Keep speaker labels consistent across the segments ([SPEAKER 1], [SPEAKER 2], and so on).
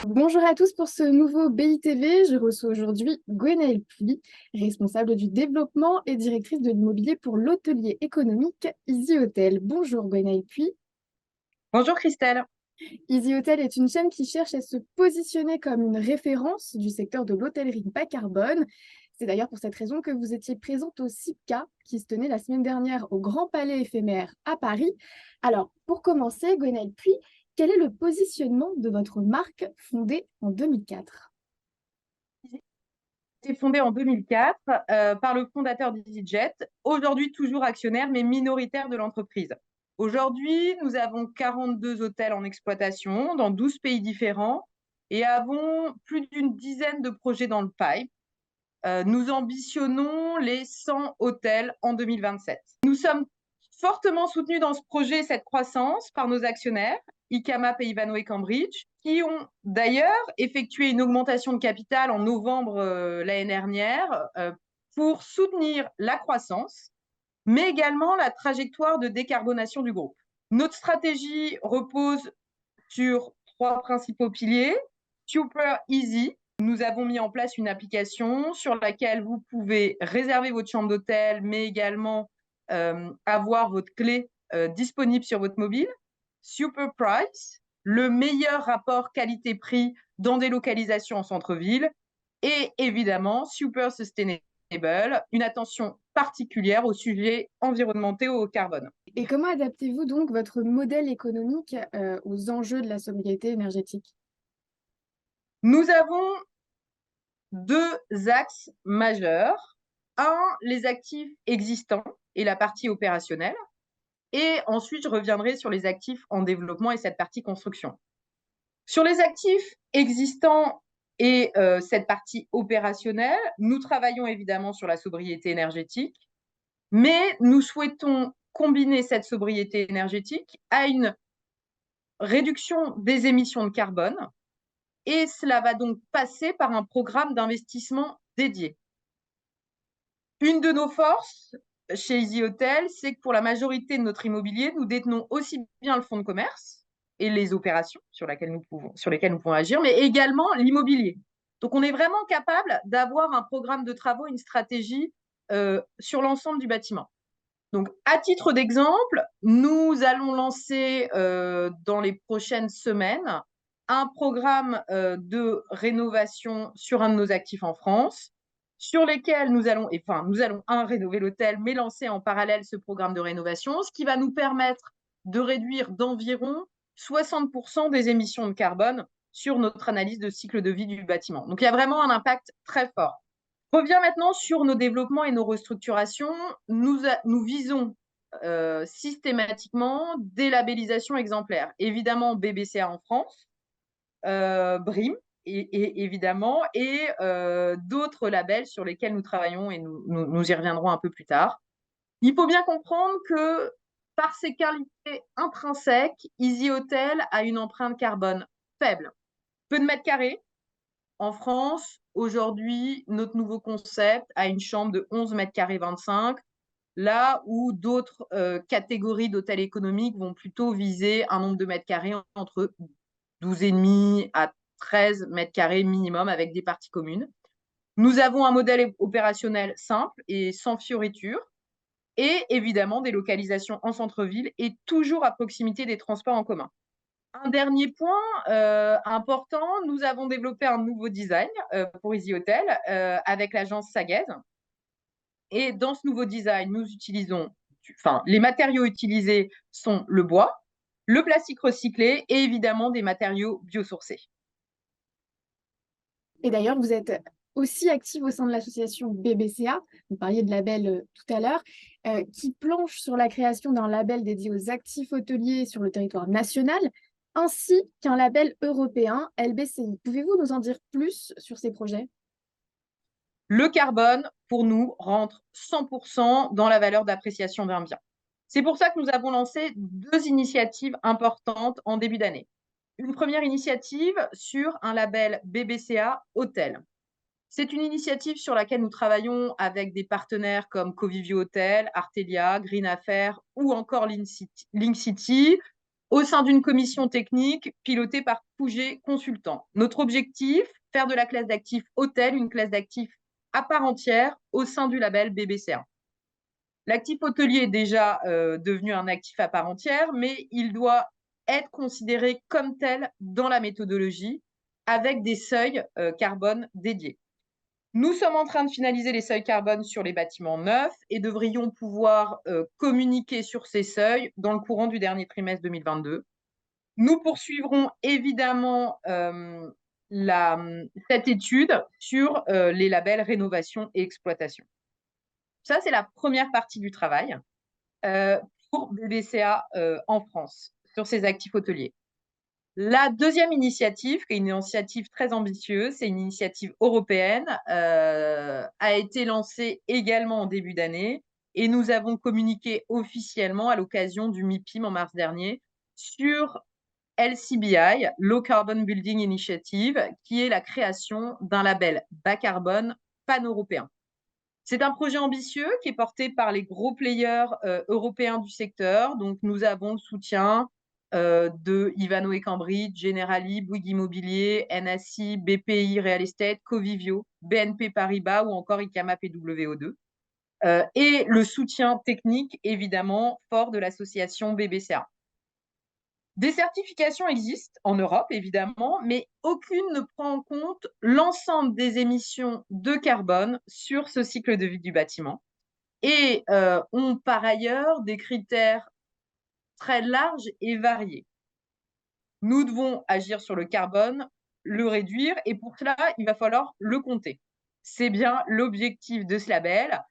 [SPEAKER 1] Bonjour à tous pour ce nouveau BITV. Je reçois aujourd'hui Gwenaëlle Puy, responsable du développement et directrice de l'immobilier pour l'hôtelier économique Easy Hotel. Bonjour Gwenaëlle Puy.
[SPEAKER 2] Bonjour Christelle.
[SPEAKER 1] Easy Hotel est une chaîne qui cherche à se positionner comme une référence du secteur de l'hôtellerie bas carbone. C'est d'ailleurs pour cette raison que vous étiez présente au CIPCA qui se tenait la semaine dernière au Grand Palais éphémère à Paris. Alors, pour commencer, Gwenaëlle Puy, quel est le positionnement de votre marque fondée en 2004?
[SPEAKER 2] Été fondée en 2004 par le fondateur d'EasyJet, aujourd'hui toujours actionnaire mais minoritaire de l'entreprise. Aujourd'hui, nous avons 42 hôtels en exploitation dans 12 pays différents et avons plus d'une dizaine de projets dans le pipe. Nous ambitionnons les 100 hôtels en 2027. Nous sommes fortement soutenus dans ce projet et cette croissance par nos actionnaires, Icama, Pays-Vano et Cambridge, qui ont d'ailleurs effectué une augmentation de capital en novembre l'année dernière pour soutenir la croissance, mais également la trajectoire de décarbonation du groupe. Notre stratégie repose sur trois principaux piliers. Super Easy. Nous avons mis en place une application sur laquelle vous pouvez réserver votre chambre d'hôtel, mais également avoir votre clé disponible sur votre mobile. Super Price, le meilleur rapport qualité-prix dans des localisations en centre-ville. Et évidemment, Super Sustainable, une attention particulière aux sujets environnementaux et au carbone.
[SPEAKER 1] Et comment adaptez-vous donc votre modèle économique aux enjeux de la sobriété énergétique?
[SPEAKER 2] Nous avons deux axes majeurs. Un, les actifs existants et la partie opérationnelle. Et ensuite, je reviendrai sur les actifs en développement et cette partie construction. Sur les actifs existants et cette partie opérationnelle, nous travaillons évidemment sur la sobriété énergétique, mais nous souhaitons combiner cette sobriété énergétique à une réduction des émissions de carbone. Et cela va donc passer par un programme d'investissement dédié. Une de nos forces chez Easy Hotel, c'est que pour la majorité de notre immobilier, nous détenons aussi bien le fonds de commerce et les opérations sur lesquelles nous pouvons agir, mais également l'immobilier. Donc, on est vraiment capable d'avoir un programme de travaux, une stratégie sur l'ensemble du bâtiment. Donc, à titre d'exemple, nous allons lancer dans les prochaines semaines un programme de rénovation sur un de nos actifs en France, sur lesquels nous allons rénover l'hôtel, mais lancer en parallèle ce programme de rénovation, ce qui va nous permettre de réduire d'environ 60% des émissions de carbone sur notre analyse de cycle de vie du bâtiment. Donc, il y a vraiment un impact très fort. Revient maintenant sur nos développements et nos restructurations. Nous visons systématiquement des labellisations exemplaires. Évidemment, BBCA en France, BRIM, évidemment, et d'autres labels sur lesquels nous travaillons et nous y reviendrons un peu plus tard. Il faut bien comprendre que par ses qualités intrinsèques, Easy Hotel a une empreinte carbone faible. Peu de mètres carrés, en France, aujourd'hui, notre nouveau concept a une chambre de 11 mètres carrés 25, là où d'autres catégories d'hôtels économiques vont plutôt viser un nombre de mètres carrés entre 12,5 à 13 mètres carrés minimum avec des parties communes. Nous avons un modèle opérationnel simple et sans fioritures et évidemment des localisations en centre-ville et toujours à proximité des transports en commun. Un dernier point important, nous avons développé un nouveau design pour Easy Hotel avec l'agence Sagaise. Et dans ce nouveau design, nous utilisons, les matériaux utilisés sont le bois, le plastique recyclé et évidemment des matériaux biosourcés.
[SPEAKER 1] Et d'ailleurs, vous êtes aussi active au sein de l'association BBCA, vous parliez de label tout à l'heure, qui planche sur la création d'un label dédié aux actifs hôteliers sur le territoire national, ainsi qu'un label européen LBCI. Pouvez-vous nous en dire plus sur ces projets?
[SPEAKER 2] Le carbone, pour nous, rentre 100% dans la valeur d'appréciation d'un bien. C'est pour ça que nous avons lancé deux initiatives importantes en début d'année. Une première initiative sur un label BBCA Hôtel. C'est une initiative sur laquelle nous travaillons avec des partenaires comme Covivio Hotel, Artelia, Green Affair ou encore Link City au sein d'une commission technique pilotée par Pouget Consultant. Notre objectif, faire de la classe d'actifs hôtel une classe d'actifs à part entière au sein du label BBCA. L'actif hôtelier est déjà devenu un actif à part entière, mais il doit être considéré comme tel dans la méthodologie avec des seuils carbone dédiés. Nous sommes en train de finaliser les seuils carbone sur les bâtiments neufs et devrions pouvoir communiquer sur ces seuils dans le courant du dernier trimestre 2022. Nous poursuivrons évidemment cette étude sur les labels rénovation et exploitation. Ça, c'est la première partie du travail pour BBCA en France, sur ces actifs hôteliers. La deuxième initiative, qui est une initiative très ambitieuse, c'est une initiative européenne, a été lancée également en début d'année et nous avons communiqué officiellement à l'occasion du MIPIM en mars dernier sur LCBI, Low Carbon Building Initiative, qui est la création d'un label bas carbone pan-européen. C'est un projet ambitieux qui est porté par les gros players européens du secteur. Donc, nous avons le soutien de Ivanhoe et Cambridge, Generali, Bouygues Immobilier, NSI, BPI Real Estate, Covivio, BNP Paribas ou encore ICAMA PWO2. Et le soutien technique, évidemment, fort de l'association BBCA. Des certifications existent en Europe, évidemment, mais aucune ne prend en compte l'ensemble des émissions de carbone sur ce cycle de vie du bâtiment et ont par ailleurs des critères très larges et variés. Nous devons agir sur le carbone, le réduire, et pour cela, il va falloir le compter. C'est bien l'objectif de ce label,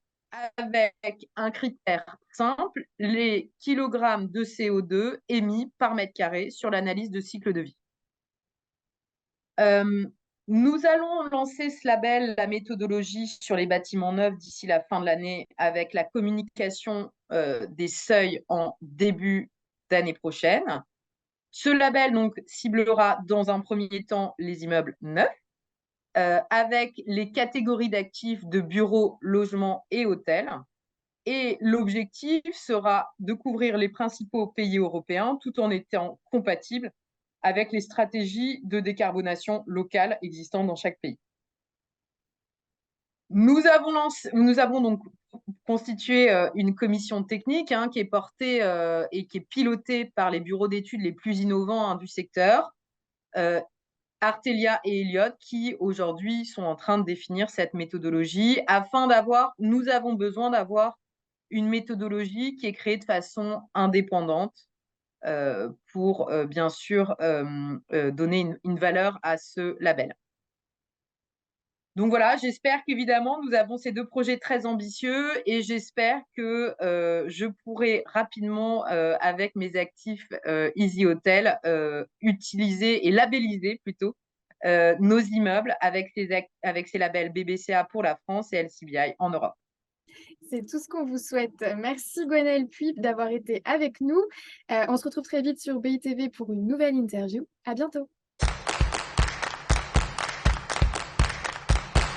[SPEAKER 2] avec un critère simple, les kilogrammes de CO2 émis par mètre carré sur l'analyse de cycle de vie. Nous allons lancer ce label, la méthodologie sur les bâtiments neufs d'ici la fin de l'année avec la communication des seuils en début d'année prochaine. Ce label donc ciblera dans un premier temps les immeubles neufs avec les catégories d'actifs de bureaux, logements et hôtels. Et l'objectif sera de couvrir les principaux pays européens tout en étant compatible avec les stratégies de décarbonation locales existantes dans chaque pays. Nous avons donc constitué une commission technique qui est portée et qui est pilotée par les bureaux d'études les plus innovants du secteur, Artelia et Elliott, qui aujourd'hui sont en train de définir cette méthodologie nous avons besoin d'avoir une méthodologie qui est créée de façon indépendante pour bien sûr donner une valeur à ce label. Donc voilà, j'espère qu'évidemment, nous avons ces deux projets très ambitieux et j'espère que je pourrai rapidement, avec mes actifs Easy Hotel, utiliser et labelliser plutôt nos immeubles avec ces labels BBCA pour la France et LCBI en Europe.
[SPEAKER 1] C'est tout ce qu'on vous souhaite. Merci Gwenaëlle Puip d'avoir été avec nous. On se retrouve très vite sur BITV pour une nouvelle interview. À bientôt.